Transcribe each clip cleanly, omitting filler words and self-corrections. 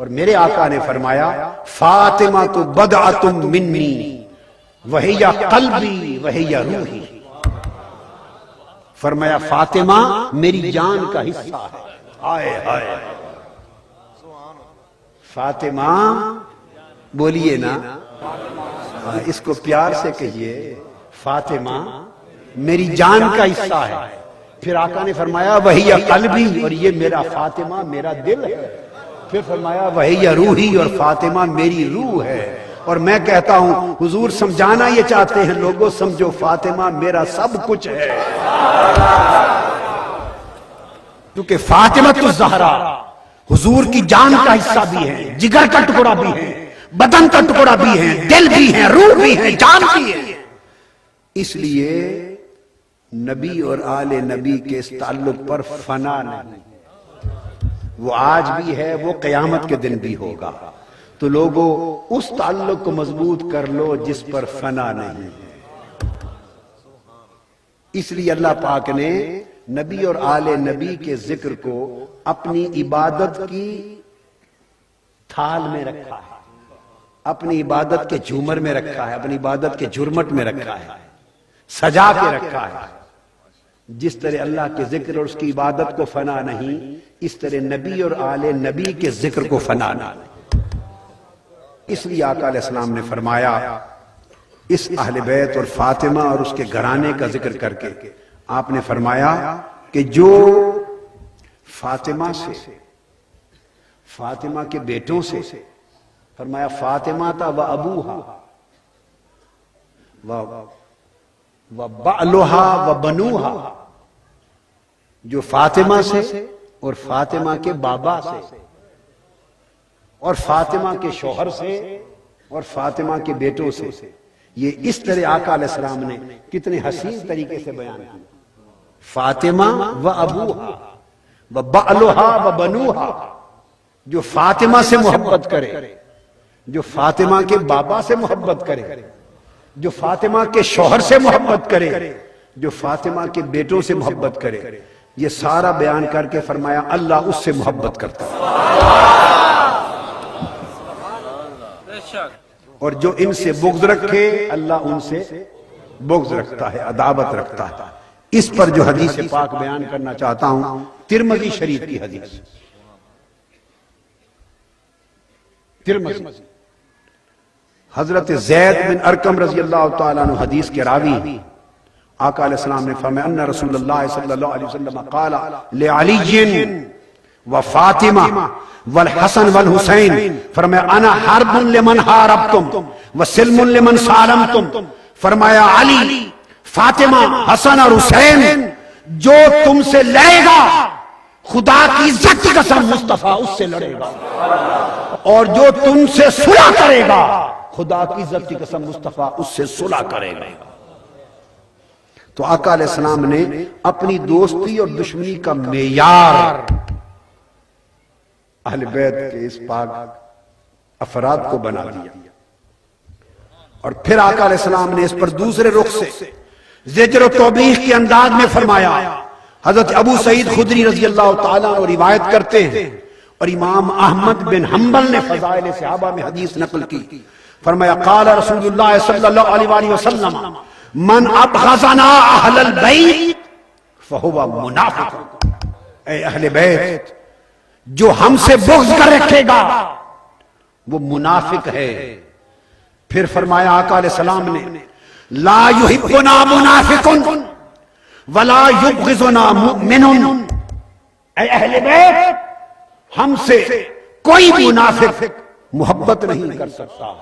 اور میرے آقا نے فرمایا فاطمہ تو بدعۃ منی وہی قلبی وہی روحی، فرمایا فاطمہ میری جان کا حصہ ہے۔ ہائے ہائے، فاطمہ بولیے نا، اس کو پیار سے کہیے، فاطمہ میری جان کا حصہ ہے۔ پھر آقا نے فرمایا وہی قلبی، اور یہ میرا فاطمہ میرا دل ہے۔ پھر فرمایا وہی روحی، اور فاطمہ میری روح ہے۔ اور میں کہتا ہوں حضور سمجھانا یہ چاہتے ہیں، لوگوں سمجھو فاطمہ میرا سب کچھ ہے، کیونکہ فاطمہ الزہرا حضور کی جان کا حصہ بھی ہے، جگر کا ٹکڑا بھی ہے، بدن کا ٹکڑا بھی ہے، دل بھی ہے، روح بھی ہے، جان بھی ہے۔ اس لیے نبی اور آل نبی کے اس تعلق پر فنا نہیں، وہ آج بھی ہے، وہ قیامت کے دن بھی ہوگا۔ تو لوگوں اس تعلق کو مضبوط کر لو جس پر فنا نہیں ہے۔ اس لیے اللہ پاک نے نبی اور آل نبی کے ذکر کو اپنی عبادت کی تھال میں رکھا ہے، اپنی عبادت کے جھومر میں رکھا ہے، اپنی عبادت کے جھرمٹ میں رکھا ہے، سجا کے رکھا ہے۔ جس طرح اللہ کے ذکر اور اس کی عبادت کو فنا نہیں، اس طرح نبی اور آل نبی کے ذکر کو فنا نہیں۔ اس لیے آقا علیہ السلام نے فرمایا، اس اہل بیت اور فاطمہ اور اس کے گھرانے کا ذکر کر کے آپ نے فرمایا کہ جو فاطمہ سے، فاطمہ کے بیٹوں سے، فرمایا فاطمہ تا و ابوہا و بعلہا و بنوہا، جو فاطمہ سے اور فاطمہ کے بابا سے اور فاطمہ کے شوہر سے اور فاطمہ کے بیٹوں سے، یہ اس طرح آقا علیہ السلام نے کتنے حسین طریقے سے بیان کیا۔ فاطمہ و ابوہا و بعلہا و بنوہا، جو فاطمہ سے محبت کرے، جو فاطمہ کے بابا سے محبت کرے، جو فاطمہ کے شوہر سے محبت کرے، جو فاطمہ کے بیٹوں سے محبت کرے، یہ سارا بیان کر کے فرمایا اللہ اس سے محبت کرتا ہے، اور جو ان سے بغض رکھے اللہ ان سے بغض رکھتا ہے، عداوت رکھتا ہے۔ اس پر جو حدیث پاک بیان کرنا چاہتا ہوں، ترمذی شریف کی حدیث، ترمذی، حضرت زید بن ارقم رضی اللہ تعالیٰ عنہ حدیث کے راوی، آقا علیہ السلام نے فرمایا ان رسول اللہ صلی اللہ علیہ وسلم قال لعلی و فاطمہ والحسن والحسین، فرمایا انا حرب لمن حاربتم وسلم لمن سالمتم، فرمایا علی، فاطمہ، حسن اور حسین جو تم سے لڑے گا خدا کی عزت کی قسم مصطفیٰ اس سے لڑے گا، اور جو تم سے صلح کرے گا خدا کی عزت کی قسم مصطفیٰ اس سے صلح کرے گا۔ تو آقا علیہ السلام نے اپنی دوستی اور دشمنی کا معیار اہل بیت کے اس پاک افراد کو بنا دیا، اور پھر آقا علیہ السلام نے اس پر دوسرے رخ سے زجر و توبیخ کے انداز میں فرمایا۔ حضرت ابو سعید خدری رضی اللہ تعالیٰ عنہ روایت کرتے ہیں، اور امام احمد بن حنبل نے فضائل صحابہ میں حدیث نقل کی، فرمایا قال رسول اللہ صلی اللہ علیہ وآلہ وسلم من ابغضنا اہل البیت فہو منافق، اے اہل بیت جو ہم سے بغض کر رکھے گا وہ منافق ہے۔ پھر فرمایا آقا علیہ السلام نے لا یحبنا منافق ولا یبغضنا مؤمن، اے اہل بیت ہم سے کوئی منافق محبت نہیں کر سکتا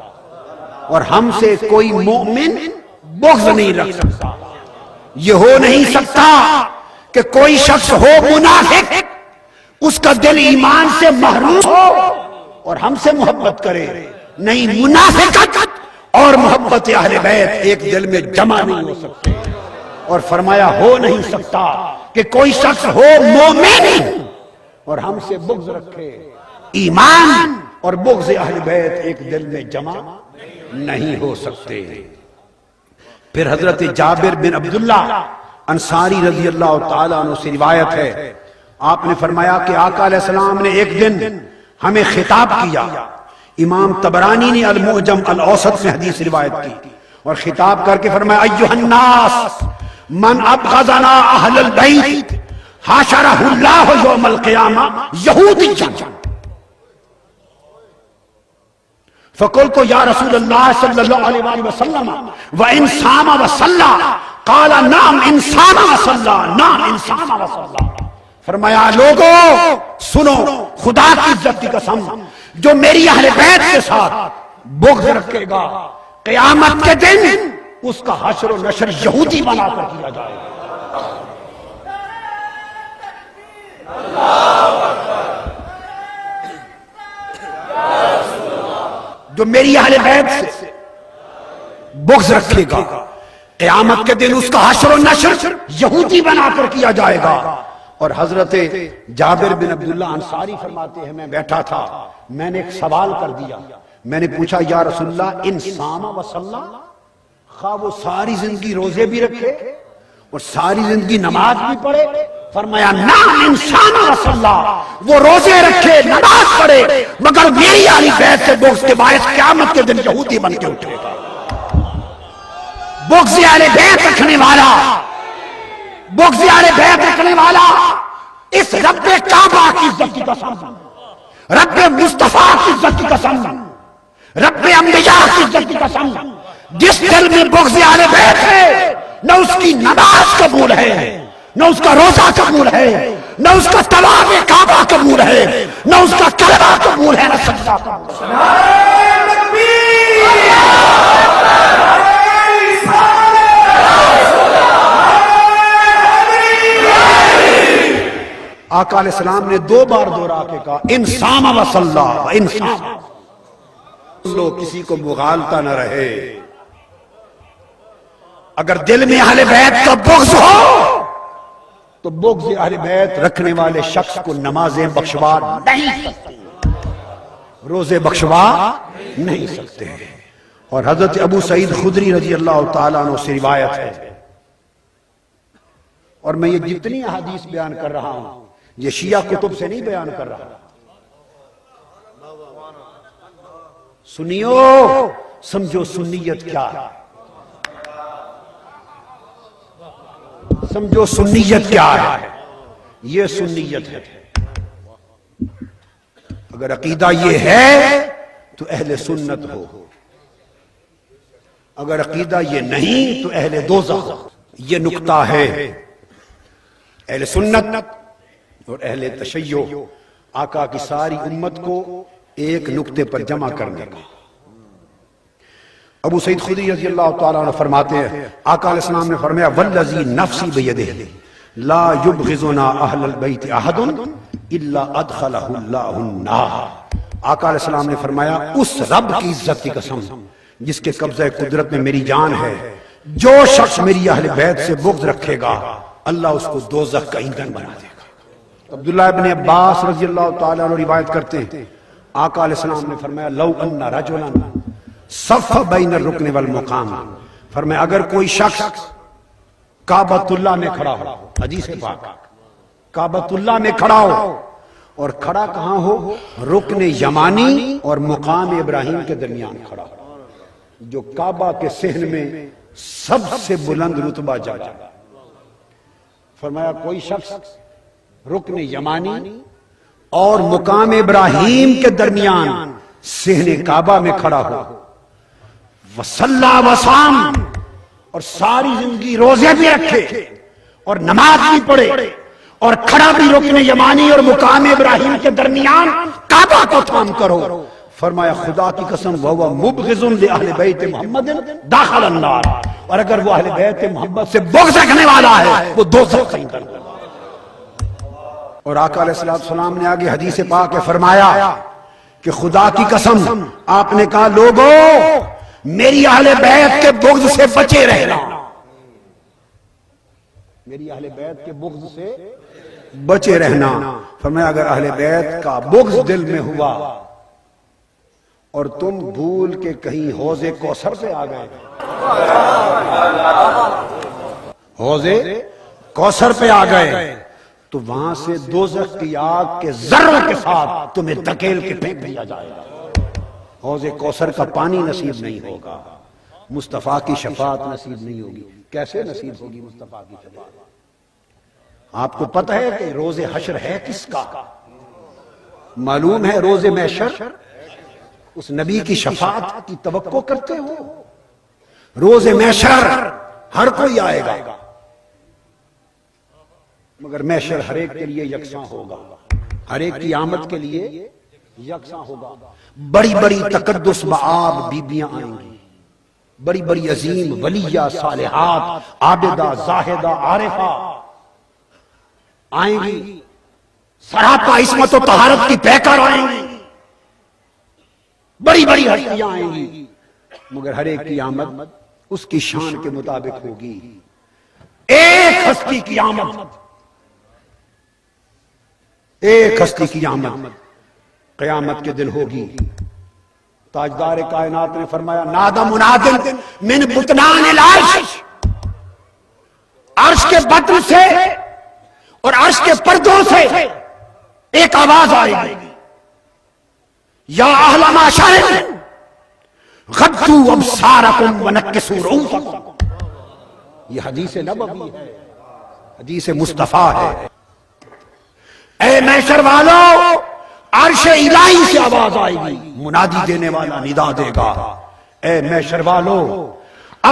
اور ہم سے کوئی مومن بغض نہیں رکھ سکتا۔ یہ ہو نہیں سکتا کہ کوئی شخص ہو منافق، اس کا دل ایمان سے محروم ہو اور ہم سے محبت کرے، نہیں، منافقت اور محبت اہل بیت ایک دل میں جمع نہیں ہو سکتے۔ اور فرمایا ہو نہیں سکتا کہ کوئی شخص ہو مومن اور ہم سے بغض رکھے، ایمان اور بغض اہل بیت ایک دل میں جمع نہیں ہو سکتے۔ پھر حضرت جابر بن عبداللہ انصاری رضی اللہ تعالیٰ عنہ سے روایت ہے، آپ نے فرمایا کہ آقا علیہ السلام نے ایک دن ہمیں خطاب کیا. امام طبرانی نے المعجم الاوسط میں حدیث روایت کی اور خطاب کر کے فرمایا ایھا الناس من ابغضنا اہل البیت حشرہ اللہ یوم القیامہ یہودیا. فقلت یا رسول اللہ صلی اللہ علیہ وآلہ وسلم وإن صام وصلى قال نعم ان صام وصلى نعم ان صام وصلى. فرمایا لوگوں سنو، خدا کی عزت کی قسم، جو میری اہل بیت کے ساتھ بغض رکھے گا قیامت کے دن اس کا حشر و نشر یہودی بنا کر کیا جائے گا. جو میری اہل بیت سے بغض رکھے گا قیامت کے دن اس کا حشر و نشر یہودی بنا کر کیا جائے گا. اور حضرت جابر بن عبداللہ انصاری فرماتے ہیں میں بیٹھا تھا، میں نے ایک سوال کر دیا. میں نے پوچھا یا رسول اللہ ان صام و صلی، خواہ وہ ساری زندگی روزے بھی رکھے اور ساری زندگی نماز بھی پڑھے؟ فرمایا نعم ان صام و صلی، وہ روزے رکھے نماز پڑھے مگر میری اہل بیت سے بغض کے باعث قیامت کے دن یہودی بن کے اٹھے گا. بغض اہل بیت رکھنے والا، بغض اہل بیت رکھنے والا اس رب کعبہ کی عزت کی قسم، رب مصطفیٰ کی عزت کی قسم، رب انبیاء کی عزت کی قسم، جس دل میں بغض اہل بیت ہے نہ اس کی نماز قبول ہے، نہ اس کا روزہ قبول ہے، نہ اس کا طواف کعبہ قبول ہے، نہ اس کا کلمہ قبول ہے، نہ سجدہ قبول ہے. آقا علیہ السلام نے 2 بار دوہرا کے کہا ان صام و صلی ان صام. لو کسی کو مغالطہ نہ رہے، اگر دل میں اہل بیت کا بغض ہو تو بغض اہل بیت رکھنے والے شخص کو نمازیں بخشوا نہیں سکتے، روزے بخشوا نہیں سکتے. اور حضرت ابو سعید خدری رضی اللہ تعالیٰ عنہ سے روایت ہے، اور میں یہ جتنی احادیث بیان کر رہا ہوں یہ شیعہ کتب سے نہیں بیان کر رہا. سنیو، سمجھو سنیت کیا ہے، سمجھو سنیت کیا ہے. یہ سنیت ہے. اگر عقیدہ یہ ہے تو اہل سنت ہو، اگر عقیدہ یہ نہیں تو اہل دوزخ. یہ نقطہ ہے اہل سنت اور اہل تشیع آقا کی ساری امت کو ایک نقطے پر جمع کرنے کا. ابو سعید خدری رضی اللہ تعالیٰ عنہ فرماتے ہیں آقا علیہ السلام نے فرمایا والذی نفسی بیدہ لا یبغضنا اہل البیت احد الا ادخلہ اللہ النار. آقا علیہ السلام نے فرمایا اس رب کی عزت کی قسم جس کے قبضہ قدرت میں میری جان ہے، جو شخص میری اہل بیت سے بغض رکھے گا اللہ اس کو دوزخ کا ایندھن بنا دے گا. عبداللہ ابن عباس رضی اللہ تعالیٰ عنہ روایت کرتے ہیں آقا علیہ السلام نے فرمایا لو ان رجلا صف بین الرکن والمقام، فرمایا اگر کوئی شخص کعبۃ اللہ میں کھڑا ہو، حدیث پاک کعبۃ اللہ میں کھڑا ہو، اور کھڑا کہاں ہو؟ رکن یمانی اور مقام ابراہیم کے درمیان کھڑا ہو، جو کعبہ کے صحن میں سب سے بلند رتبہ جگہ. فرمایا کوئی شخص رکن یمانی اور مقام ابراہیم کے درمیان صحن کعبہ میں کھڑا ہو، وصلی وصام، اور ساری زندگی روزے بھی رکھے اور نماز بھی پڑھے اور کھڑا بھی رکن یمانی اور مقام ابراہیم کے درمیان کعبہ کو تھام کرو، فرمایا خدا کی قسم وَهُوَ مُبْغِضٌ لِأَهْلِ بَيْتِ مُحَمَّدٍ دَخَلَ النَّارِ، اور اگر وہ اہل بیت محمد سے بغض رکھنے والا ہے وہ دوزخ کا ایندھن. اور آقا علیہ السلام نے آگے حدیث پاک میں فرمایا کہ خدا کی قسم آپ نے کہا لوگوں میری اہل بیت کے بغض سے بچے رہنا، میری اہل بیت کے بغض سے بچے رہنا. فرمایا اگر اہل بیت کا بغض دل میں ہوا اور تم بھول کے کہیں حوض کوثر پہ آ گئے، حوض کوثر پہ آ گئے تو وہاں سے دوزخ کی آگ کے ذروں کے ساتھ تمہیں دھکیل کے پھینک دیا جائے گا. حوض کوثر کا پانی نصیب نہیں ہوگا, مصطفیٰ کی شفاعت نصیب نہیں ہوگی. کیسے نصیب ہوگی مصطفیٰ کی شفاعت؟ آپ کو پتہ ہے کہ روز حشر ہے کس کا؟ معلوم ہے روز محشر اس نبی کی شفاعت کی توقع کرتے ہو. روز محشر ہر کوئی آئے گا, مگر محشر ہر ایک کے لیے یکساں ہوگا, ہر ایک کی آمد کے لیے یکساں ہوگا. بڑی بڑی تقدس بآب بیبیاں آئیں گی, بڑی بڑی عظیم ولیہ صالحات عابدہ زاہدہ عارفہ آئیں گی, سراپا عصمت و طہارت کی پیکر آئیں گی, بڑی بڑی ہستیاں آئیں گی, مگر ہر ایک کی آمد اس کی شان کے مطابق ہوگی. ایک ہستی کی آمد, ایک ہستی کی آمد قیامت کے دن ہوگی. تاجدار کائنات نے فرمایا نادى مناد من بطنان العرش, عرش کے بطن سے اور عرش کے پردوں سے ایک آواز آئے گی, یا اہل معشر غضوا ابصارکم ونکسوا رؤوسکم. یہ حدیث نبوی ہے, حدیث مصطفیٰ ہے. اے محشر والو, عرش الہی سے آواز آئے گی, منادی دینے والا ندا دے گا, اے محشر والو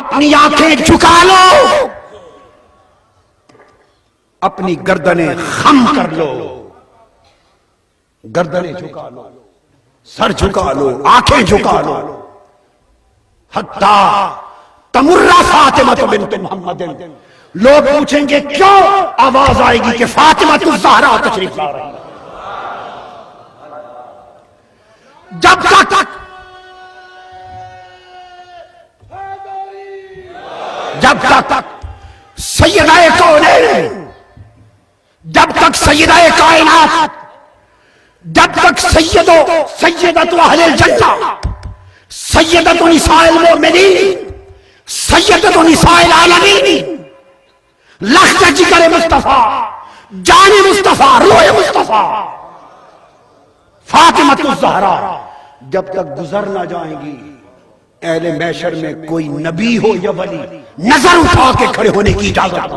اپنی آنکھیں جھکا لو, اپنی گردنیں خم کر لو, گردنیں جھکا لو, سر جھکا لو, آنکھیں جھکا لو. حتی تمر فاطمہ بنت محمد, لوگ پوچھیں گے کیوں آواز آئے گی کہ فاطمہ الزہرا تشریف لا رہی ہے. جب تک سیدہ کونین, جب تک سیدہ کائنات, جب تک سیدۃ اہل الجنہ, سیدۃ نساء المؤمنین, سیدۃ نساء العالمین, لخت جگر مصطفیٰ, جان مصطفیٰ, روح مصطفیٰ فاطمہ الزہرا جب تک گزر نہ جائیں گی, اہل محشر میں کوئی نبی ہو یا ولی نظر اٹھا کے کھڑے ہونے کی اجازت.